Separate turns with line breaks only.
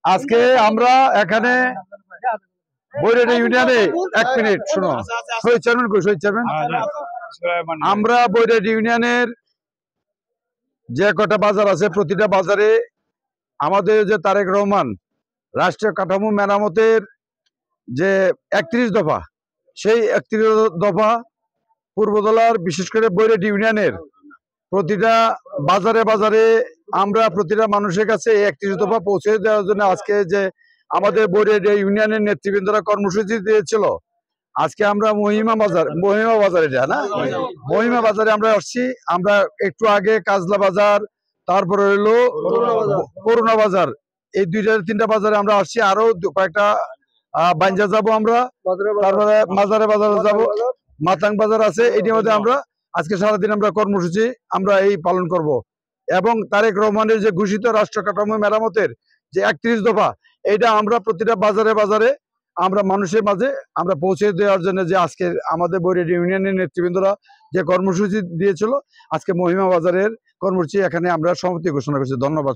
আজকে আমরা এখানে বৈরাটি ইউনিয়নে 1 মিনিট শুনো, শহীদ চেয়ারম্যান আমরা বৈরাটি ইউনিয়নের যে কটা বাজার আছে প্রতিটা বাজারে আমাদের যে তারেক রহমান রাষ্ট্রীয় কাঠামো মেরামতের যে 31 দফা, সেই 31 দফা পূর্বতলার বিশেষ করে বৈরাটি ইউনিয়নের প্রতিটা বাজারে বাজারে আমরা প্রতিটা মানুষের কাছে 31 দফা পৌঁছে দেওয়ার জন্য আজকে যে আমাদের বৈরাটি ইউনিয়নের নেতৃবৃন্দরা কর্মসূচি দিয়েছিল। আজকে আমরা মহিমা বাজার এটা না, মহিমা বাজারে আমরা আসছি। আমরা একটু আগে কাজলা বাজার, তারপরে হলো করুণা বাজার, এই 2-3টা বাজারে আমরা আসছি। আরো কয়েকটা বাঞ্জা যাবো আমরা, তারপরে মাজারে বাজারে যাব, মাতাং বাজার আছে। এটির মধ্যে আমরা আজকে সারাদিন আমরা কর্মসূচি আমরা এই পালন করব এবং তারেক রহমানের যে ঘোষিত রাষ্ট্র কাঠামো মেরামতের যে 31 দফা, এটা আমরা প্রতিটা বাজারে বাজারে আমরা মানুষের মাঝে আমরা পৌঁছে দেওয়ার জন্য যে আজকে আমাদের বৈরাটি ইউনিয়নের নেতৃবৃন্দরা যে কর্মসূচি দিয়েছিল, আজকে মহিমা বাজারের কর্মসূচি এখানে আমরা সমাপ্তি ঘোষণা করছি। ধন্যবাদ।